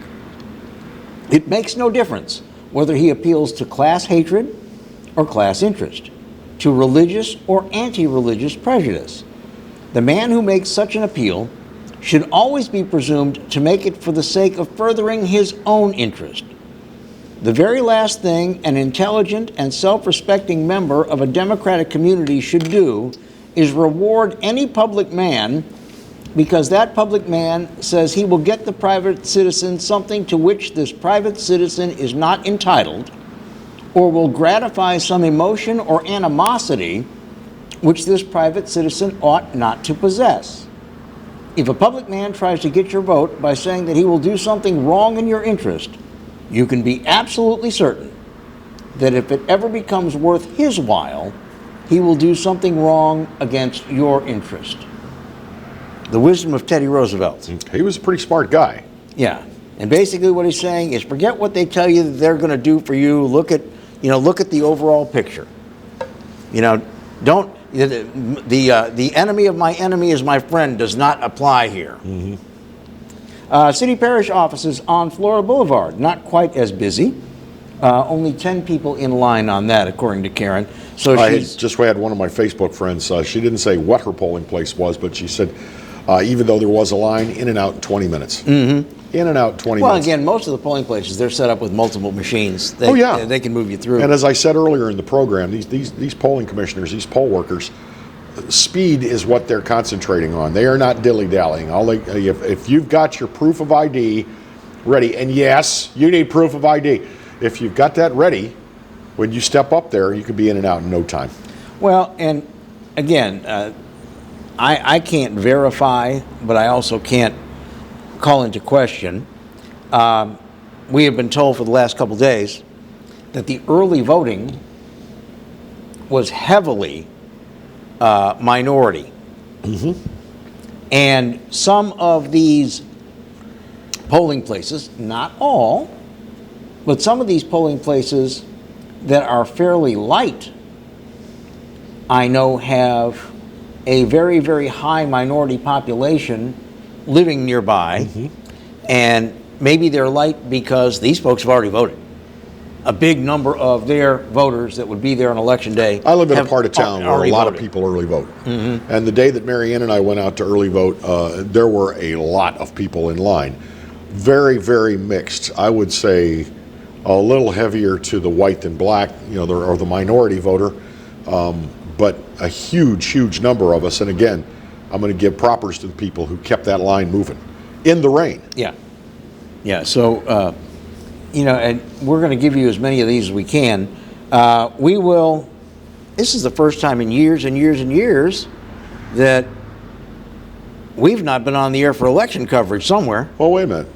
It makes no difference whether he appeals to class hatred or class interest, to religious or anti-religious prejudice. The man who makes such an appeal should always be presumed to make it for the sake of furthering his own interest. The very last thing an intelligent and self-respecting member of a democratic community should do is reward any public man because that public man says he will get the private citizen something to which this private citizen is not entitled, or will gratify some emotion or animosity which this private citizen ought not to possess. If a public man tries to get your vote by saying that he will do something wrong in your interest, you can be absolutely certain that if it ever becomes worth his while, he will do something wrong against your interest. The wisdom of Teddy Roosevelt. He was a pretty smart guy. Yeah. And basically what he's saying is forget what they tell you that they're going to do for you. Look at the overall picture. Don't the enemy of my enemy is my friend does not apply here. City parish offices on Florida Boulevard, not quite as busy. Only 10 people in line on that, according to Karen. So I just had one of my Facebook friends. She didn't say what her polling place was, but she said even though there was a line, in and out in 20 minutes. In and out 20 minutes. Well, again, most of the polling places, they're set up with multiple machines. They can move you through. And as I said earlier in the program, these polling commissioners, these poll workers, speed is what they're concentrating on. They are not dilly-dallying. If you've got your proof of ID ready, and yes, you need proof of ID. If you've got that ready, when you step up there, you could be in and out in no time. Well, and again, I can't verify, but I also can't call into question. We have been told for the last couple days that the early voting was heavily minority. And some of these polling places, not all, but some of these polling places that are fairly light, I know have a very, very high minority population living nearby, and maybe they're light because these folks have already voted. A big number of their voters that would be there on election day. I live in a part of town where a lot of people early vote. Mm-hmm. And the day that Mary Ann and I went out to early vote, there were a lot of people in line. Very, very mixed. I would say a little heavier to the white than black, or the minority voter, but a huge, huge number of us. And again, I'm going to give propers to the people who kept that line moving in the rain. Yeah. So, and we're going to give you as many of these as we can. We will. This is the first time in years and years and years that we've not been on the air for election coverage somewhere. Oh, wait a minute.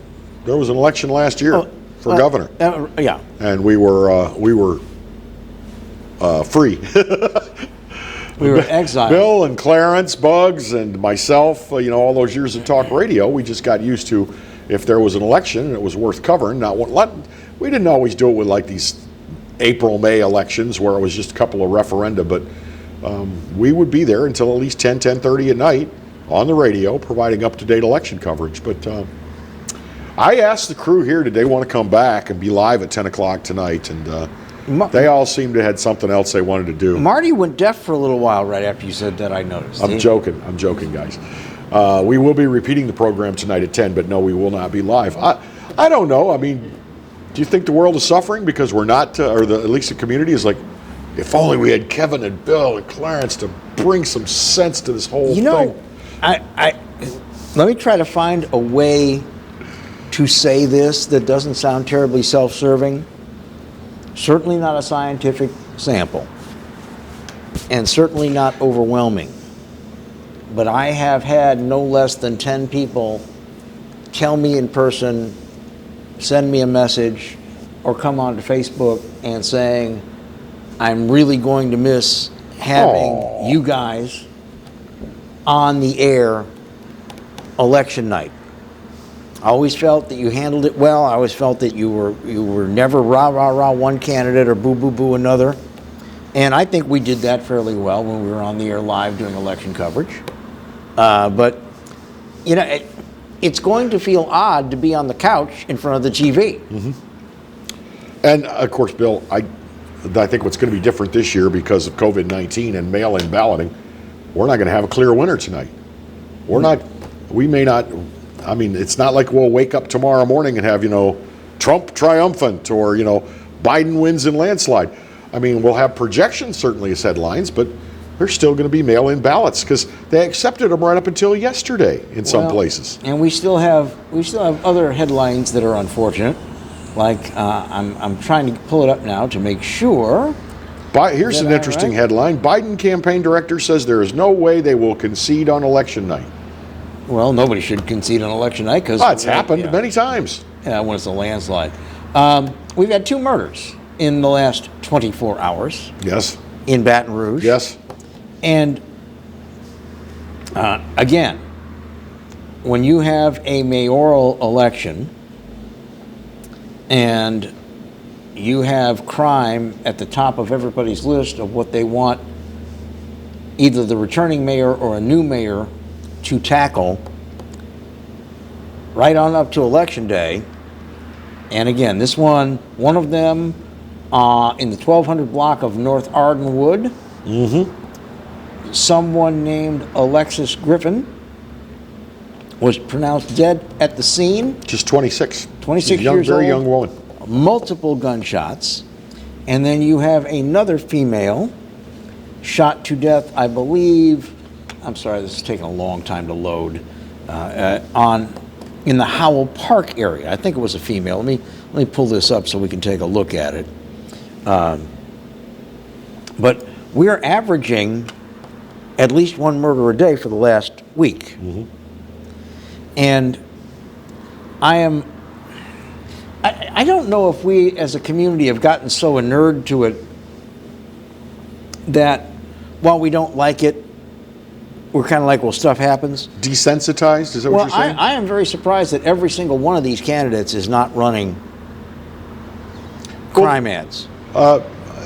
There was an election last year for governor. Yeah. And we were free. We were exiled. Bill and Clarence, Bugs, and myself, all those years of talk radio, we just got used to if there was an election and it was worth covering. We didn't always do it with like these April, May elections where it was just a couple of referenda, but we would be there until at least 10:30 at night on the radio providing up-to-date election coverage. But I asked the crew here, did they want to come back and be live at 10 o'clock tonight? And they all seemed to had something else they wanted to do. Marty went deaf for a little while right after you said that, I noticed. I'm joking, guys. We will be repeating the program tonight at 10, but no, we will not be live. I don't know. I mean, do you think the world is suffering because we're not, at least the community is like, if only we had Kevin and Bill and Clarence to bring some sense to this whole thing. Let me try to find a way to say this that doesn't sound terribly self-serving. Certainly not a scientific sample, and certainly not overwhelming. But I have had no less than 10 people tell me in person, send me a message, or come onto Facebook and saying, I'm really going to miss having you guys on the air election night. I always felt that you handled it well. I always felt that you were never rah one candidate or boo another. And I think we did that fairly well when we were on the air live doing election coverage. But it's going to feel odd to be on the couch in front of the TV. Mm-hmm. And of course, Bill, I think what's going to be different this year because of COVID-19 and mail-in balloting, we're not going to have a clear winner tonight. We may not. I mean, it's not like we'll wake up tomorrow morning and have, Trump triumphant or, Biden wins in landslide. I mean, we'll have projections certainly as headlines, but there's still going to be mail-in ballots because they accepted them right up until yesterday in some places. And we still have other headlines that are unfortunate. Like I'm trying to pull it up now to make sure Here's an interesting headline. Biden campaign director says there is no way they will concede on election night. Well, nobody should concede on election night because it's happened many times. Yeah, when it's a landslide. We've had 2 murders in the last 24 hours. Yes. In Baton Rouge. Yes. And again, when you have a mayoral election and you have crime at the top of everybody's list of what they want either the returning mayor or a new mayor to tackle right on up to election day. And again, this one of them in the 1200 block of North Ardenwood, someone named Alexis Griffin was pronounced dead at the scene. Just 26. 26 years old. Very young woman. Multiple gunshots. And then you have another female shot to death, I believe, I'm sorry, this is taking a long time to load, in the Howell Park area. I think it was a female. Let me pull this up so we can take a look at it. But we're averaging at least 1 murder a day for the last week. And I don't know if we as a community have gotten so inured to it that while we don't like it, we're kind of like, well, stuff happens. Desensitized? Is that what you're saying? I am very surprised that every single one of these candidates is not running crime ads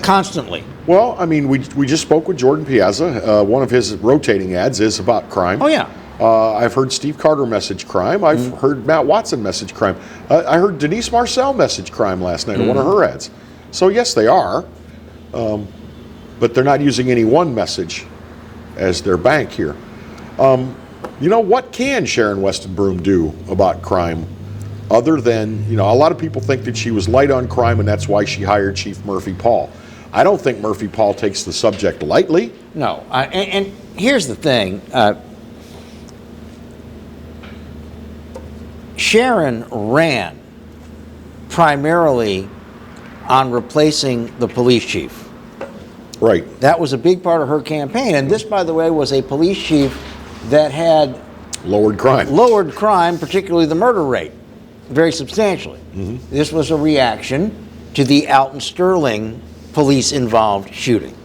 constantly. Well, I mean, we just spoke with Jordan Piazza. One of his rotating ads is about crime. Oh, yeah. I've heard Steve Carter message crime. I've heard Matt Watson message crime. I heard Denise Marcel message crime last night in one of her ads. So, yes, they are. But they're not using any one message as their bank here. You know, what can Sharon Weston Broom do about crime other than, you know, a lot of people think that she was light on crime and that's why she hired Chief Murphy Paul. I don't think Murphy Paul takes the subject lightly. No, and here's the thing. Sharon ran primarily on replacing the police chief. Right. That was a big part of her campaign. And this, by the way, was a police chief that had lowered crime, particularly the murder rate, very substantially. This was a reaction to the Alton Sterling police-involved shooting.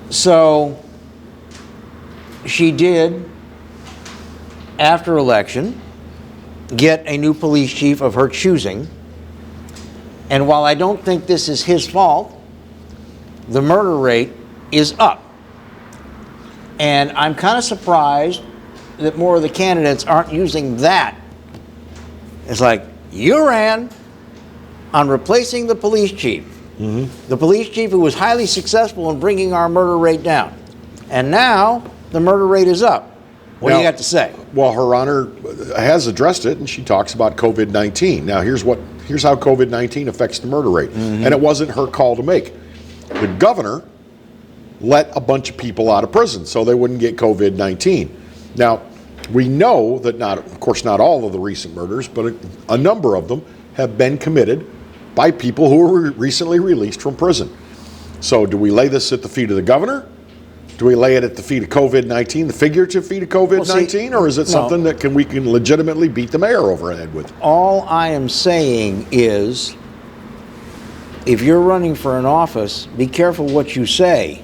So she did, after election, get a new police chief of her choosing. And while I don't think this is his fault, the murder rate is up. And I'm kind of surprised that more of the candidates aren't using that. It's like, you ran on replacing the police chief. The police chief who was highly successful in bringing our murder rate down. And now the murder rate is up. What do you got to say? Well, Her Honor has addressed it, and she talks about COVID-19. Now, here's how COVID-19 affects the murder rate. And it wasn't her call to make. The governor let a bunch of people out of prison so they wouldn't get COVID-19. Now, we know that of course, not all of the recent murders, but a number of them have been committed by people who were recently released from prison. So do we lay this at the feet of the governor? Do we lay it at the feet of COVID-19, the figurative feet of COVID-19, or is it something that we can legitimately beat the mayor over the head with? All I am saying is, if you're running for an office, be careful what you say.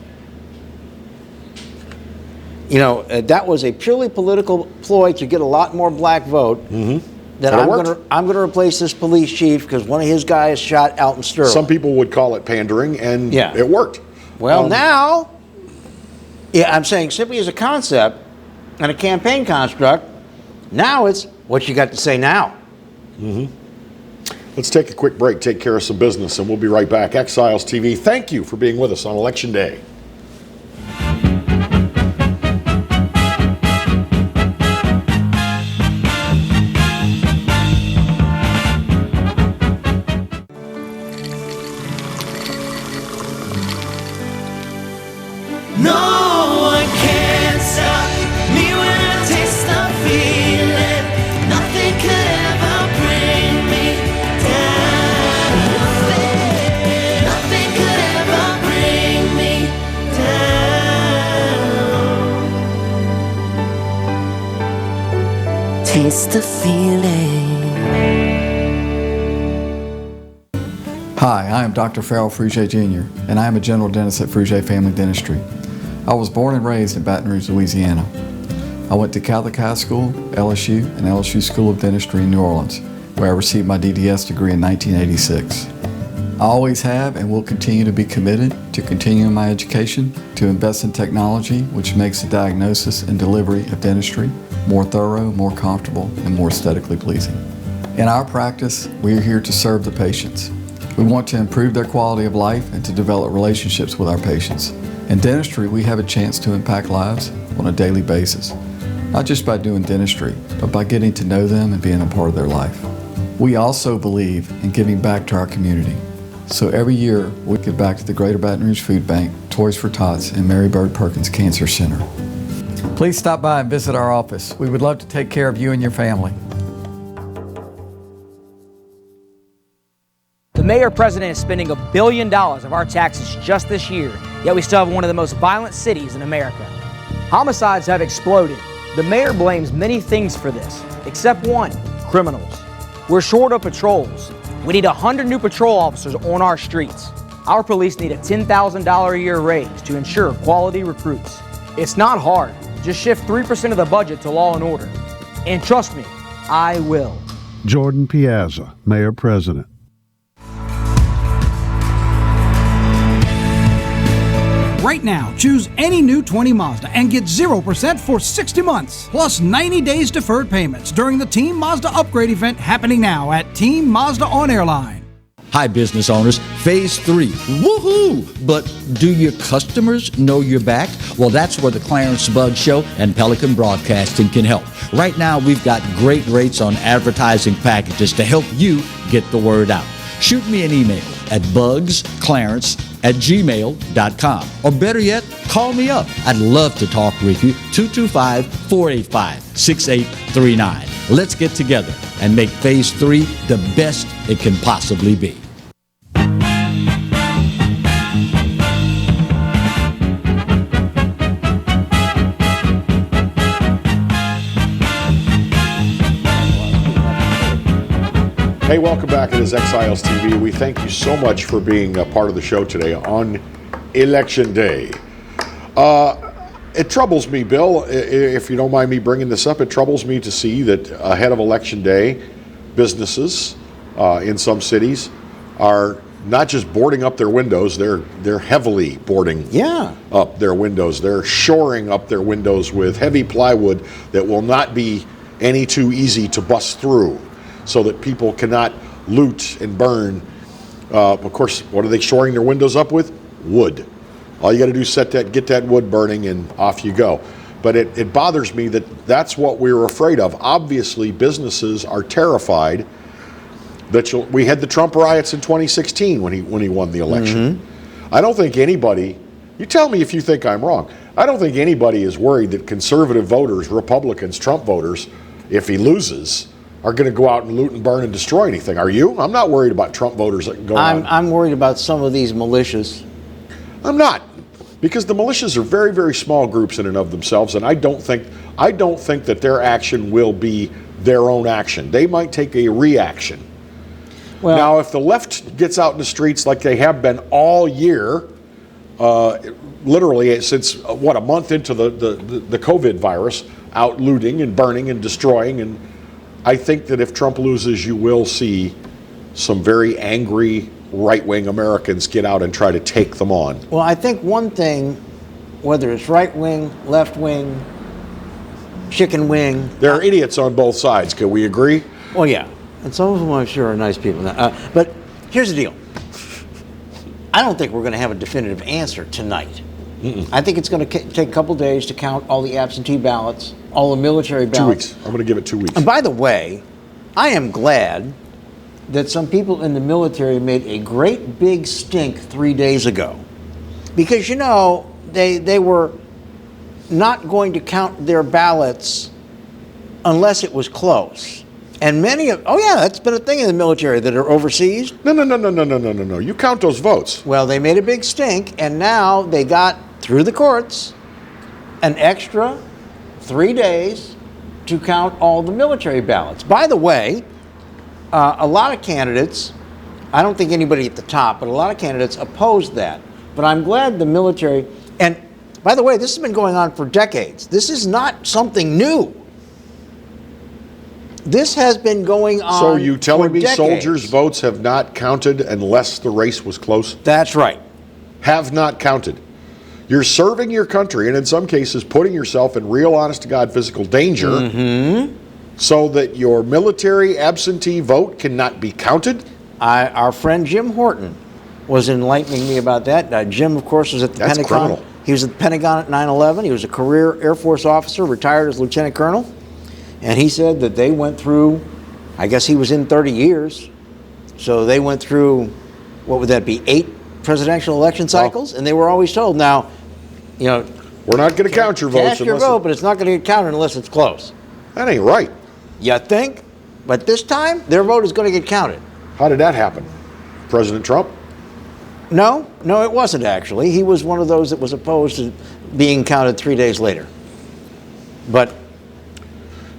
You know, that was a purely political ploy to get a lot more black vote. That I'm going to replace this police chief because one of his guys shot Alton Sterling. Some people would call it pandering, and it worked. Well, now, I'm saying simply as a concept and a campaign construct, now it's what you got to say now. Let's take a quick break, take care of some business, and we'll be right back. Exiles TV, thank you for being with us on Election Day. No one can stop me when I taste the feeling. Nothing could ever bring me down. Nothing could ever bring taste the feeling. Hi, I am Dr. Farrell Rouge Jr., and I am a general dentist at Rouge Family Dentistry. I was born and raised in Baton Rouge, Louisiana. I went to Catholic High School, LSU, and LSU School of Dentistry in New Orleans, where I received my DDS degree in 1986. I always have and will continue to be committed to continuing my education, to invest in technology which makes the diagnosis and delivery of dentistry more thorough, more comfortable, and more aesthetically pleasing. In our practice, we are here to serve the patients. We want to improve their quality of life and to develop relationships with our patients. In dentistry, we have a chance to impact lives on a daily basis, not just by doing dentistry, but by getting to know them and being a part of their life. We also believe in giving back to our community. So every year, we give back to the Greater Baton Rouge Food Bank, Toys for Tots, and Mary Bird Perkins Cancer Center. Please stop by and visit our office. We would love to take care of you and your family. The mayor-president is spending $1 billion of our taxes just this year, yet we still have one of the most violent cities in America. Homicides have exploded. The mayor blames many things for this, except one: criminals. We're short of patrols. We need 100 new patrol officers on our streets. Our police need a $10,000 a year raise to ensure quality recruits. It's not hard. Just shift 3% of the budget to law and order. And trust me, I will. Jordan Piazza, Mayor-President. Right now, choose any new 20 Mazda and get 0% for 60 months, plus 90 days deferred payments during the Team Mazda upgrade event happening now at Team Mazda on Airline. Hi, business owners. Phase 3. Woohoo! But do your customers know you're back? Well, that's where the Clarence Bugg Show and Pelican Broadcasting can help. Right now, we've got great rates on advertising packages to help you get the word out. Shoot me an email at bugsclarence@gmail.com. Or better yet, call me up. I'd love to talk with you. 225-485-6839. Let's get together and make Phase 3 the best it can possibly be. Hey, welcome back. It is Exiles TV. We thank you so much for being a part of the show today on Election Day. It troubles me, Bill, if you don't mind me bringing this up, it troubles me to see that ahead of Election Day, businesses in some cities are not just boarding up their windows, they're heavily boarding up their windows. They're shoring up their windows with heavy plywood that will not be any too easy to bust through, so that people cannot loot and burn. Of course, what are they shoring their windows up with? Wood. All you got to do is get that wood burning, and off you go. But it bothers me that that's what we're afraid of. Obviously, businesses are terrified that we had the Trump riots in 2016 when he won the election. I don't think anybody. You tell me if you think I'm wrong. I don't think anybody is worried that conservative voters, Republicans, Trump voters, if he loses, are going to go out and loot and burn and destroy anything. Are you? I'm not worried about Trump voters that can go out. I'm worried about some of these militias. I'm not, because the militias are very, very small groups in and of themselves, and I don't think that their action will be their own action. They might take a reaction. Well, now, if the left gets out in the streets like they have been all year, literally since a month into the COVID virus, out looting and burning and destroying, and I think that if Trump loses, you will see some very angry right-wing Americans get out and try to take them on. Well, I think one thing, whether it's right-wing, left-wing, chicken wing. There are idiots on both sides. Can we agree? Well, yeah. And some of them, I'm sure, are nice people. But here's the deal. I don't think we're going to have a definitive answer tonight. I think it's going to take a couple days to count all the absentee ballots, all the military ballots. 2 weeks. I'm going to give it 2 weeks. And by the way, I am glad that some people in the military made a great big stink 3 days ago. Because, you know, they were not going to count their ballots unless it was close. And many of, that's been a thing in the military that are overseas. No. You count those votes. Well, they made a big stink, and now they got, through the courts, an extra 3 days to count all the military ballots. By the way, a lot of candidates, I don't think anybody at the top, but a lot of candidates opposed that. But I'm glad the military, and by the way, this has been going on for decades. This is not something new. This has been going on So you telling for me decades. soldiers' votes have not counted unless the race was close? That's right. Have not counted. You're serving your country, and in some cases putting yourself in real, honest-to-God physical danger so that your military absentee vote cannot be counted? Our friend Jim Horton was enlightening me about that. Jim, of course, was at the That's Pentagon. criminal. He was at the Pentagon at 9/11. He was a career Air Force officer, retired as lieutenant colonel. And he said that they went through, I guess he was in 30 years, so they went through, what would that be, 8 presidential election cycles? And they were always told, now, you know, we're not going to count your votes cast your unless vote, but it's not going to get counted unless it's close. That ain't right. You think? But this time, their vote is going to get counted. How did that happen? President Trump? No, it wasn't actually. He was one of those that was opposed to being counted 3 days later. But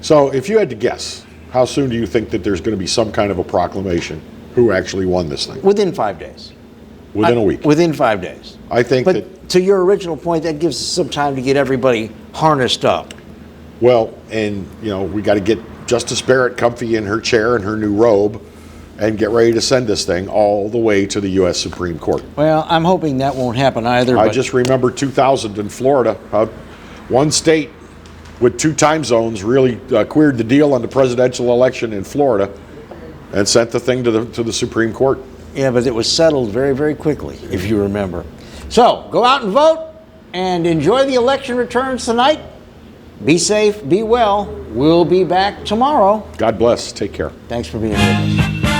so if you had to guess, how soon do you think that there's going to be some kind of a proclamation who actually won this thing? within 5 days. Within a week? Within 5 days. I think that, But to your original point, that gives us some time to get everybody harnessed up. well, and, you know, we got to get Justice Barrett comfy in her chair and her new robe and get ready to send this thing all the way to the U.S. Supreme Court. Well, I'm hoping that won't happen either. I but just remember 2000 in Florida. One state with 2 time zones really queered the deal on the presidential election in Florida and sent the thing to the Supreme Court. Yeah, but it was settled very, very quickly, if you remember. So, go out and vote and enjoy the election returns tonight. Be safe, be well. We'll be back tomorrow. God bless. Take care. Thanks for being with us.